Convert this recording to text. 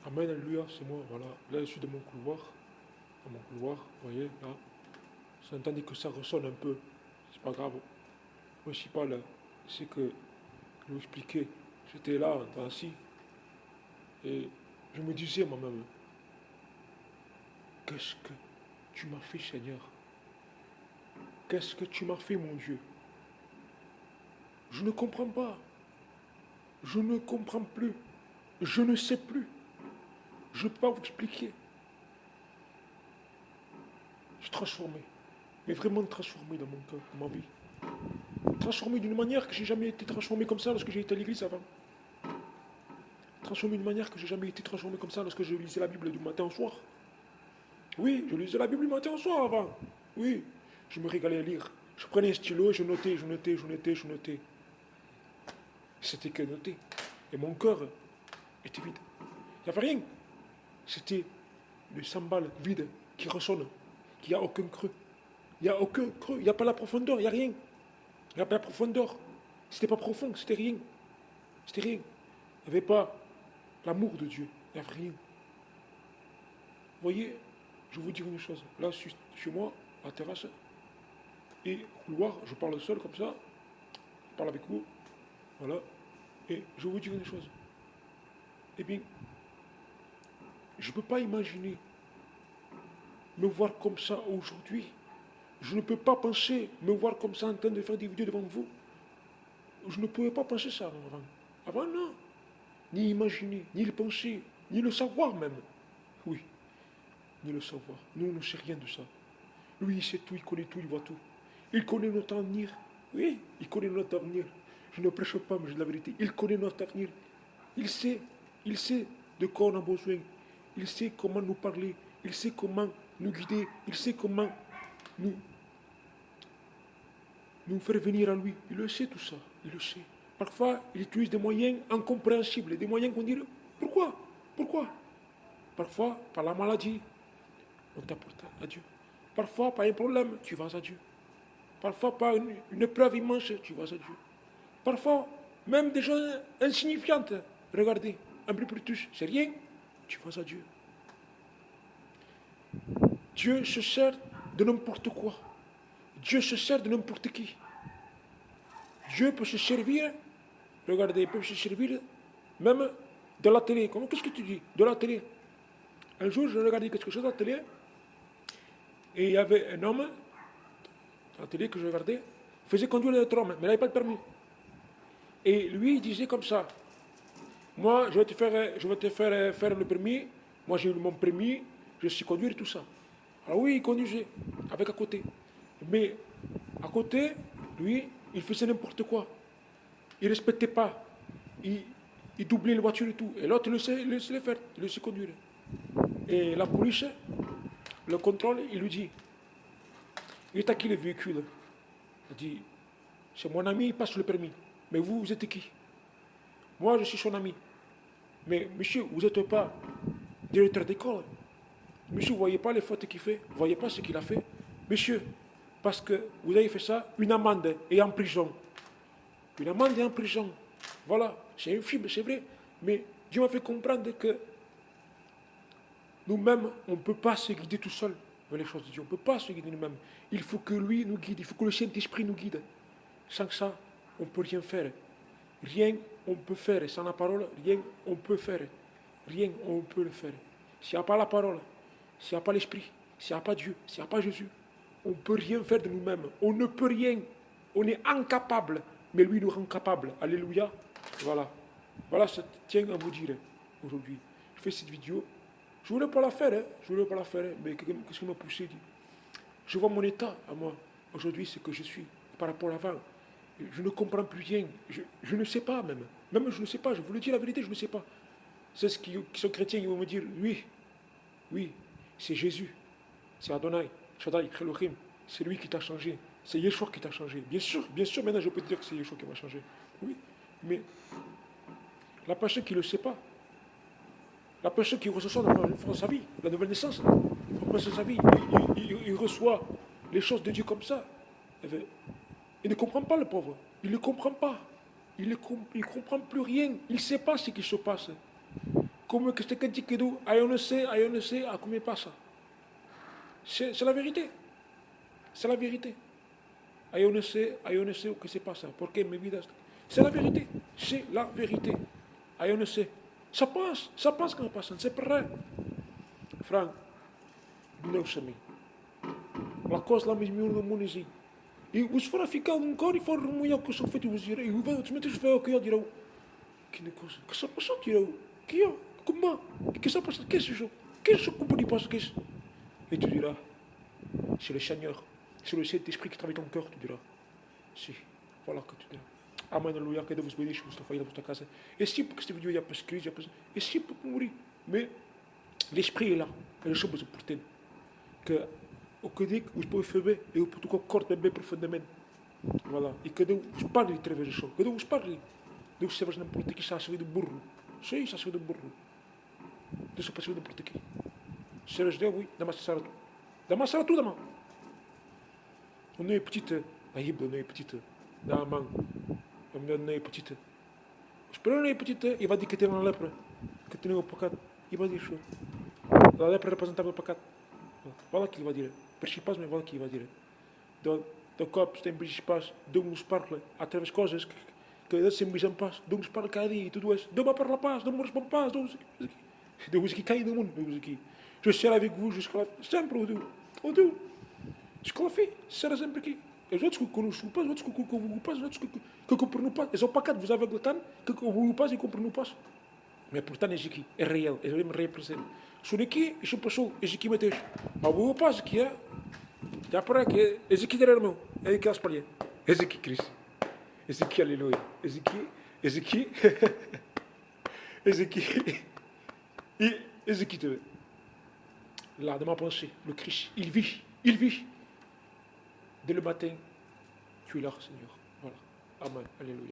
Amen, alléluia, c'est moi, voilà. Là, je suis dans mon couloir. Dans mon couloir, vous voyez, là. Vous entendez que ça ressonne un peu. C'est pas grave. Principal, c'est que, je vous expliquais, j'étais là, assis, et je me disais moi-même, qu'est-ce que tu m'as fait, Seigneur? Qu'est-ce que tu m'as fait, mon Dieu? Je ne comprends pas. Je ne comprends plus. Je ne sais plus. Je ne peux pas vous expliquer. Je suis transformé. Mais vraiment transformé dans mon cœur, dans ma vie. Transformé d'une manière que j'ai jamais été transformé comme ça lorsque j'ai été à l'église avant. Transformé d'une manière que j'ai jamais été transformé comme ça lorsque je lisais la Bible du matin au soir. Oui, je lisais la Bible du matin au soir avant. Oui, je me régalais à lire. Je prenais un stylo et je notais, je notais, je notais, je notais. C'était que noter. Et mon cœur était vide. Il n'y avait rien. C'était le sambal vide qui ressonne, qui n'a aucun creux. Il n'y a aucun creux, il n'y a pas la profondeur, il n'y a rien. Il n'y a pas la profondeur. C'était pas profond, c'était rien. C'était rien. Il n'y avait pas l'amour de Dieu. Il n'y avait rien. Vous voyez, je vais vous dire une chose. Là, je suis chez moi, à la terrasse, et au couloir, je parle seul comme ça. Je parle avec vous. Voilà. Et je vais vous dire une chose. Eh bien, je ne peux pas imaginer me voir comme ça aujourd'hui. Je ne peux pas penser me voir comme ça en train de faire des vidéos devant vous. Je ne pouvais pas penser ça avant. Avant, non. Ni imaginer, ni le penser, ni le savoir même. Oui, ni le savoir. Nous, on ne sait rien de ça. Lui, il sait tout, il connaît tout, il voit tout. Il connaît notre avenir. Oui, il connaît notre avenir. Je ne prêche pas, mais je dis la vérité. Il connaît notre avenir. Il sait de quoi on a besoin. Il sait comment nous parler. Il sait comment nous guider. Il sait comment nous, nous faire venir à lui. Il le sait tout ça. Il le sait. Parfois, il utilise des moyens incompréhensibles, des moyens qu'on dirait pourquoi? Pourquoi? Parfois, par la maladie, on t'apporte à Dieu. Parfois, par un problème, tu vas à Dieu. Parfois, par une épreuve immense, tu vas à Dieu. Parfois, même des choses insignifiantes. Regardez, un plus, c'est rien, tu vas à Dieu. Dieu se sert de n'importe quoi. Dieu se sert de n'importe qui. Dieu peut se servir, regardez, il peut se servir même de la télé. Qu'est-ce que tu dis? De la télé. Un jour, je regardais quelque chose à la télé, et il y avait un homme, à la télé que je regardais, il faisait conduire le tram, mais il n'avait pas de permis. Et lui, il disait comme ça, moi, je vais te faire le permis, moi j'ai eu mon permis, je suis conduire et tout ça. Alors oui, il conduisait, avec à côté. Mais à côté, lui, il faisait n'importe quoi. Il ne respectait pas. Il doublait les voitures et tout. Et l'autre, il laissait faire, il laissait conduire. Et la police, le contrôle, il lui dit, il est à qui le véhicule? Il dit, c'est mon ami, il passe le permis. Mais vous, vous êtes qui? Moi, je suis son ami. Mais monsieur, vous n'êtes pas directeur d'école. Monsieur, vous ne voyez pas les fautes qu'il fait? Vous ne voyez pas ce qu'il a fait? Monsieur, parce que vous avez fait ça, une amende et en prison. Une amende et en prison. Voilà, c'est infime, c'est vrai. Mais Dieu m'a fait comprendre que nous-mêmes, on ne peut pas se guider tout seul vers les choses de Dieu. On ne peut pas se guider nous-mêmes. Il faut que lui nous guide, il faut que le Saint-Esprit nous guide. Sans ça, on ne peut rien faire. Rien on peut faire. Sans la parole, rien on peut faire. Rien on peut le faire. S'il n'y a pas la parole, s'il n'y a pas l'Esprit, s'il n'y a pas Dieu, s'il n'y a pas Jésus, on ne peut rien faire de nous-mêmes. On ne peut rien. On est incapable. Mais lui nous rend capable. Alléluia. Voilà. Voilà ce que je tiens à vous dire aujourd'hui. Je fais cette vidéo. Je ne voulais pas la faire, hein. Je voulais pas la faire, mais qu'est-ce qui m'a poussé? Je vois mon état à moi. Aujourd'hui, c'est que je suis par rapport à avant. Je ne comprends plus rien. Je ne sais pas même. Même je ne sais pas. Je vous le dis la vérité, je ne sais pas. C'est ce qui sont chrétiens, ils vont me dire, oui, oui, c'est Jésus. C'est Adonai, Shaddai, Elohim. C'est lui qui t'a changé. C'est Yeshua qui t'a changé. Bien sûr, maintenant je peux te dire que c'est Yeshua qui m'a changé. Oui, mais la personne qui ne le sait pas, la personne qui reçoit dans sa vie, la nouvelle naissance, dans sa vie, il reçoit les choses de Dieu comme ça. Il ne comprend pas le pauvre. Il ne comprend pas. Il ne comprend plus rien. Il ne sait pas ce qui se passe. Comme que c'est dit que nous, on ne sait, à combien passe. C'est la vérité. C'est la vérité. On ne sait, o que se passa. Porque mi vida. C'est la vérité. C'est la vérité. On ne sait. Ça passe quand passe. C'est vrai. Frank, doe nou La coisa lá mesmo no mundo assim. E os fora ficar um cara e fora remunhar que eu sou feito os direi. E o velho, desmente os velho que eu direi. Que coisa. Que só passou direi. Que eu? Como? Que ça passe? Qu'est-ce que je? Qu'est-ce que vous dites qu'est-ce? Et tu diras, c'est le Seigneur, c'est le Saint-Esprit qui travaille ton cœur, tu diras. Si, voilà que tu diras. Amen, alléluia, que Deus bendiga você vai na sua casa. Esse tipo que este vídeo já para escrever, já para esse tipo para mourir. Mais l'esprit est là, et les choses importantes. Que o que digo, os povos feitos, e o português corta bem profundamente. Voilà. E que Deus parle através disso. Que Deus parle. Deus se faz na política e está a servir de burro. Sim, está a servir de burro. Deus se passa de política. Seras Deus, oui, dama sara tu. Dama sara tu, dama. On est petite, la Bible, on est petite. Dans la main. On est petite. Espero on est petite, il va dire que tu es dans la lèpre. Que tu es au pecado. Il va dire ça. La lèpre représentava o pecado. Voilà qu'il va dire. Principais, mais voilà qu'il va dire. Do corpo tem principais, Deus parla através de coisas que Deus sempre me paz. Deus parla cada dia e tudo isso. Deus para a paz, Deus para a paz, Deus aqui cai do mundo, Deus aqui. Je serai avec vous jusqu'à la fin. Sempre, o Deus. Jusqu'à la fin, será sempre aqui. Os outros que não são paz, os outros que não paz, os outros que compram no paz. É só pecado, vous avez le temps que vous paz e compram no paz. Mais pourtant, é aqui, é real, é mesmo real presente. Sou daqui, e sou passou, é aqui, Mateus. Ah, o paz aqui, é. Já para aqui, é aqui, irmão. É aqui, as palhas. É aqui, Cristo. É aqui, aleluia. É aqui, é aqui. É aqui. E é aqui também. Là, dans ma pensée, le Christ, il vit. Dès le matin, tu es là, Seigneur. Voilà. Amen. Alléluia.